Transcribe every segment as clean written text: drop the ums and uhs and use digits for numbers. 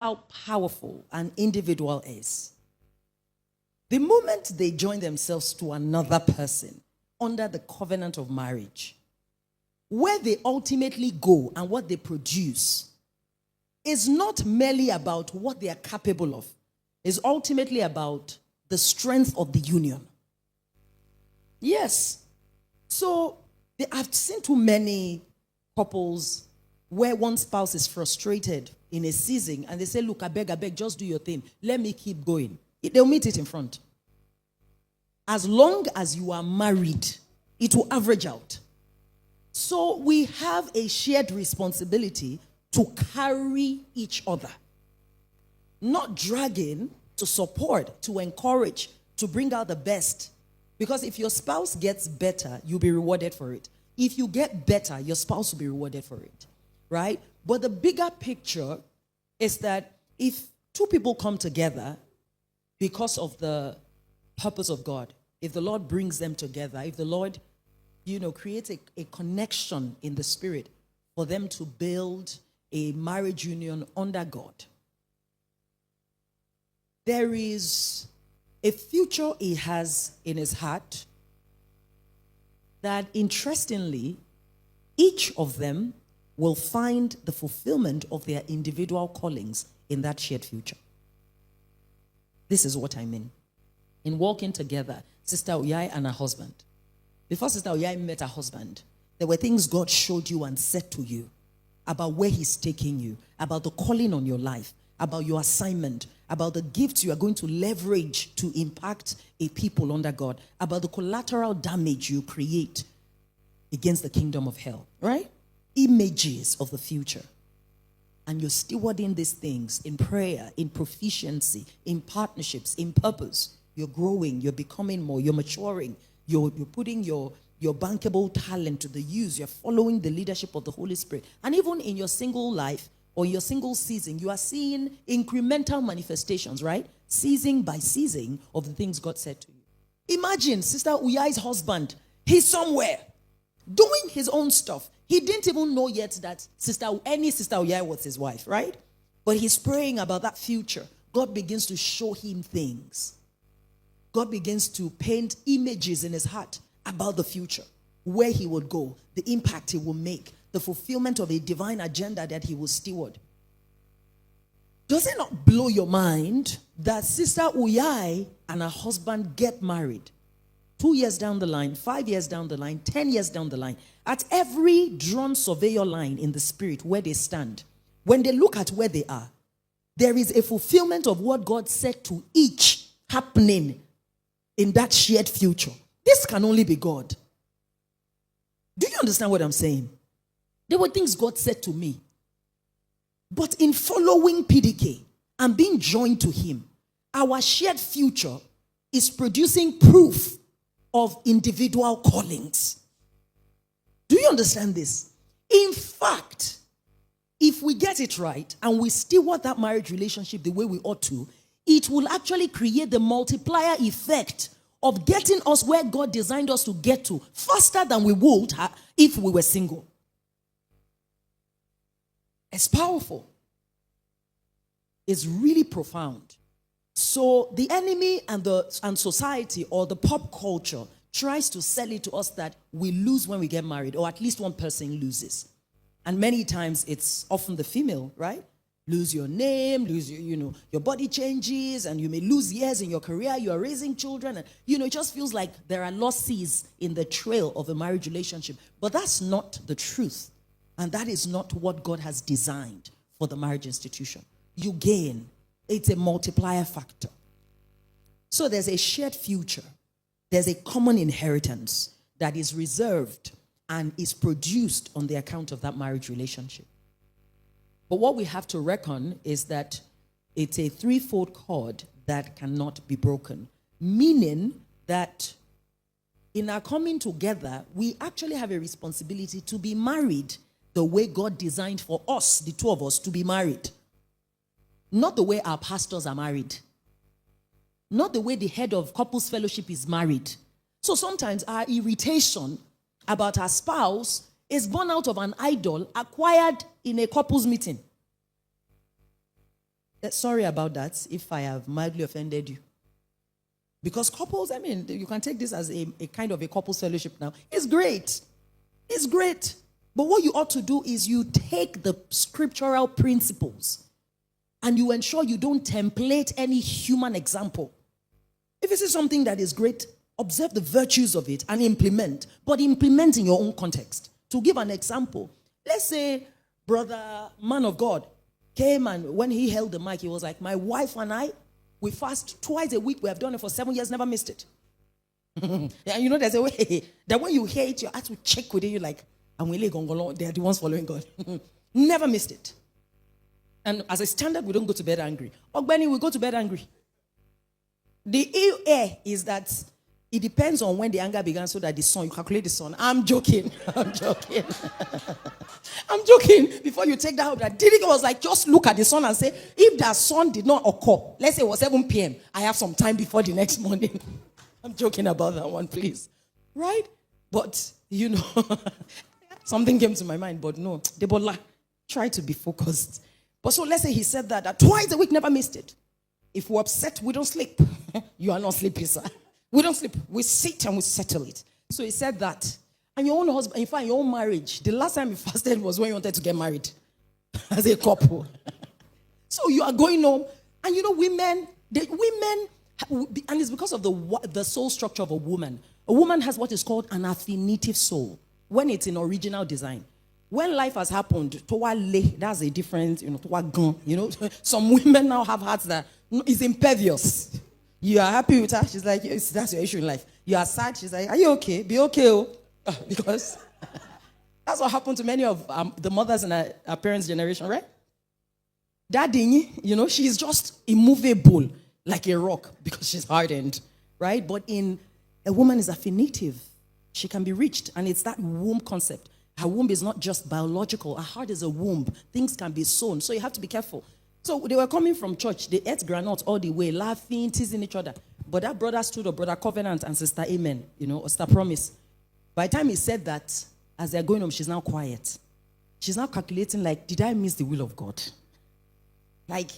how powerful an individual is. The moment they join themselves to another person under the covenant of marriage, where they ultimately go and what they produce is not merely about what they are capable of. It's ultimately about the strength of the union. Yes. So I've seen too many couples where one spouse is frustrated in a season and they say, look, I beg, just do your thing. Let me keep going. They'll meet it in front. As long as you are married, it will average out. So we have a shared responsibility to carry each other. Not dragging, to support, to encourage, to bring out the best. Because if your spouse gets better, you'll be rewarded for it. If you get better, your spouse will be rewarded for it. Right? But the bigger picture is that if two people come together because of the purpose of God, if the Lord brings them together, if the Lord, creates a connection in the spirit for them to build a marriage union under God, there is a future he has in his heart that, interestingly, each of them will find the fulfillment of their individual callings in that shared future. This is what I mean. In walking together, Sister Uyai and her husband. Before Sister Uyai met her husband, there were things God showed you and said to you about where he's taking you, about the calling on your life, about your assignment, about the gifts you are going to leverage to impact a people under God, about the collateral damage you create against the kingdom of hell, right? Images of the future. And you're stewarding these things in prayer, in proficiency, in partnerships, in purpose. You're growing, you're becoming more, you're maturing, you're putting your bankable talent to the use, you're following the leadership of the Holy Spirit. And even in your single life or your single season, you are seeing incremental manifestations, right? Season by season of the things God said to you. Imagine Sister Uyai's husband, he's somewhere doing his own stuff. He didn't even know yet that Sister Uyai was his wife, right? But he's praying about that future. God begins to show him things. God begins to paint images in his heart about the future, where he would go, the impact he will make, the fulfillment of a divine agenda that he will steward. Does it not blow your mind that Sister Uyai and her husband get married 2 years down the line, 5 years down the line, 10 years down the line, at every drawn surveyor line in the spirit where they stand, when they look at where they are, there is a fulfillment of what God said to each happening in that shared future. This can only be God. Do you understand what I'm saying? There were things God said to me. But in following PDK and being joined to him, our shared future is producing proof of individual callings. Do you understand this? In fact, if we get it right and we steward that marriage relationship the way we ought to, it will actually create the multiplier effect of getting us where God designed us to get to faster than we would if we were single. It's powerful. It's really profound. So the enemy and society or the pop culture tries to sell it to us that we lose when we get married, or at least one person loses. And many times it's often the female, right? Lose your name, lose your body changes, and you may lose years in your career. You are raising children, and it just feels like there are losses in the trail of a marriage relationship. But that's not the truth, and that is not what God has designed for the marriage institution. You gain. It's a multiplier factor. So there's a shared future. There's a common inheritance that is reserved and is produced on the account of that marriage relationship. But what we have to reckon is that it's a threefold cord that cannot be broken. Meaning that in our coming together, we actually have a responsibility to be married the way God designed for us, the two of us, to be married. Not the way our pastors are married. Not the way the head of couples fellowship is married. So sometimes our irritation about our spouse is born out of an idol acquired in a couples meeting. Sorry about that if I have mildly offended you. Because couples, I mean, you can take this as a kind of a couples fellowship now. It's great. It's great. But what you ought to do is you take the scriptural principles and you ensure you don't template any human example. If this is something that is great, observe the virtues of it and implement. But implement in your own context. To give an example, let's say brother, man of God, came and when he held the mic, he was like, my wife and I, we fast twice a week. We have done it for 7 years, never missed it. Yeah, you know, there's a way that when you hear it, your heart will check within you like, they are the ones following God. Never missed it. And as a standard, we don't go to bed angry. Ogbeni, we go to bed angry. The air is that it depends on when the anger began so that the sun, you calculate the sun. I'm joking. I'm joking. I'm joking. Before you take that out, that Diddy was like, just look at the sun and say, if that sun did not occur, let's say it was 7 p.m., I have some time before the next morning. I'm joking about that one, please. Right? But, you know, something came to my mind, but no. Debola, try to be focused. But so let's say he said that twice a week, never missed it. If we're upset, we don't sleep. You are not sleepy, sir. We don't sleep. We sit and we settle it. So he said that. And your own husband, in fact, your own marriage, the last time you fasted was when you wanted to get married as a couple. So you are going home. And you know, women, and it's because of the soul structure of a woman. A woman has what is called an affinitive soul when it's in original design. When life has happened, that's a different, some women now have hearts that is impervious. You are happy with her, she's like, yes, that's your issue in life. You are sad, she's like, are you okay? Be okay. Because that's what happened to many of the mothers in our parents' generation, right? Daddy, she's just immovable like a rock because she's hardened, right? But a woman is affinitive. She can be reached, and it's that womb concept. Her womb is not just biological. Her heart is a womb. Things can be sown. So you have to be careful. So they were coming from church. They ate granules all the way, laughing, teasing each other. But that brother stood up, Brother Covenant and Sister Amen, or Sister Promise. By the time he said that, as they're going home, she's now quiet. She's now calculating like, did I miss the will of God? Like,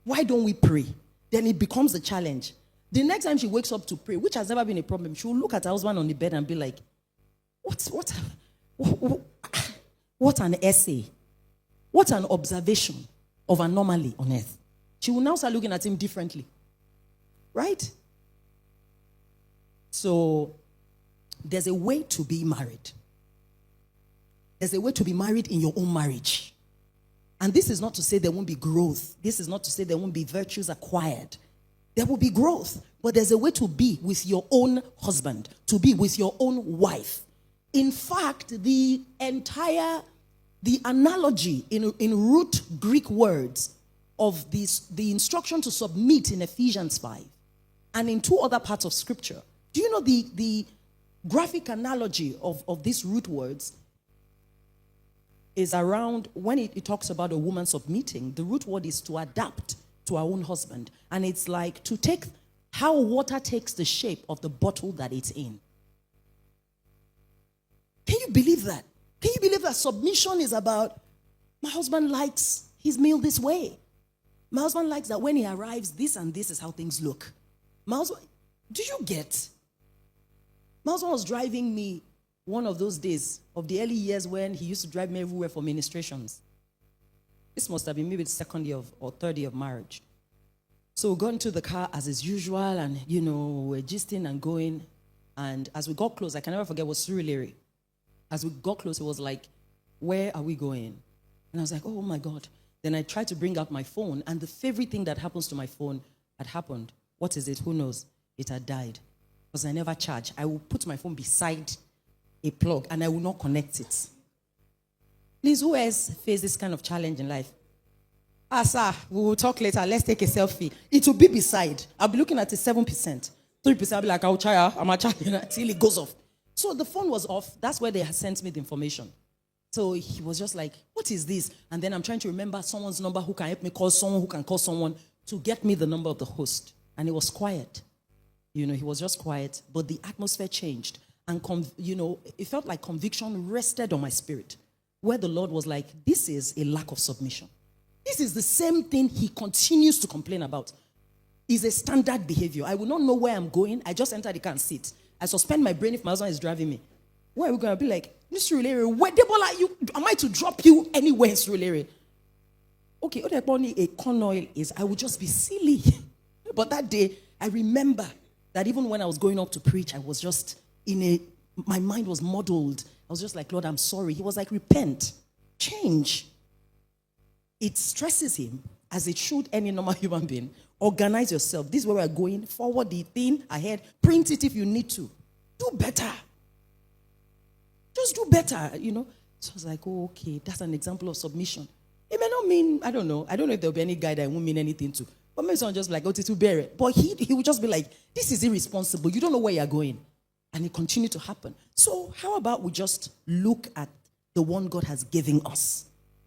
why don't we pray? Then it becomes a challenge. The next time she wakes up to pray, which has never been a problem, she will look at her husband on the bed and be like, what an essay. What an observation of anomaly on earth. She will now start looking at him differently. Right? So, there's a way to be married. There's a way to be married in your own marriage. And this is not to say there won't be growth. This is not to say there won't be virtues acquired. There will be growth. But there's a way to be with your own husband, to be with your own wife. In fact, the analogy in root Greek words of the instruction to submit in Ephesians 5 and in 2 other parts of scripture. Do you know the graphic analogy of these root words is around when it talks about a woman submitting, the root word is to adapt to her own husband. And it's like to take how water takes the shape of the bottle that it's in. Can you believe that? Can you believe that submission is about, my husband likes his meal this way. My husband likes that when he arrives, this and this is how things look. My husband, do you get? My husband was driving me one of those days of the early years when he used to drive me everywhere for ministrations. This must have been maybe the 2nd year or 3rd year of marriage. So we got into the car as is usual and, we're gisting and going. And as we got close, I can never forget, it was Surulere. As we got close, it was like, where are we going? And I was like, oh my God. Then I tried to bring out my phone, and the favorite thing that happens to my phone had happened. What is it? Who knows? It had died. Because I never charge. I will put my phone beside a plug, and I will not connect it. Please, who else face this kind of challenge in life? Sir, we will talk later. Let's take a selfie. It will be beside. I'll be looking at it 7%. 3%, I'll be like, I'll try, I'm a child, until it goes off. So the phone was off. That's where they had sent me the information. So he was just like, what is this? And then I'm trying to remember someone's number who can help me call someone who can call someone to get me the number of the host. And it was quiet. He was just quiet. But the atmosphere changed. And, it felt like conviction rested on my spirit. Where the Lord was like, this is a lack of submission. This is the same thing he continues to complain about. It's a standard behavior. I will not know where I'm going. I just enter the car and sit. I suspend my brain if my husband is driving me. Where are we going to be like, Mr. Ulere, where Debola, am I to drop you anywhere in Ulere? Okay, what a corn oil is, I would just be silly. But that day, I remember that even when I was going up to preach, I was just my mind was muddled. I was just like, Lord, I'm sorry. He was like, repent, change. It stresses him, as it should any normal human being. Organize yourself. This is where we're going. Forward the thing ahead. Print it if you need to. Do better. Just do better, So I was like, oh, okay, that's an example of submission. It may not mean, I don't know if there'll be any guy that won't mean anything to. But maybe someone just like, oh, to bear it. But he would just be like, this is irresponsible. You don't know where you're going. And it continued to happen. So how about we just look at the one God has given us?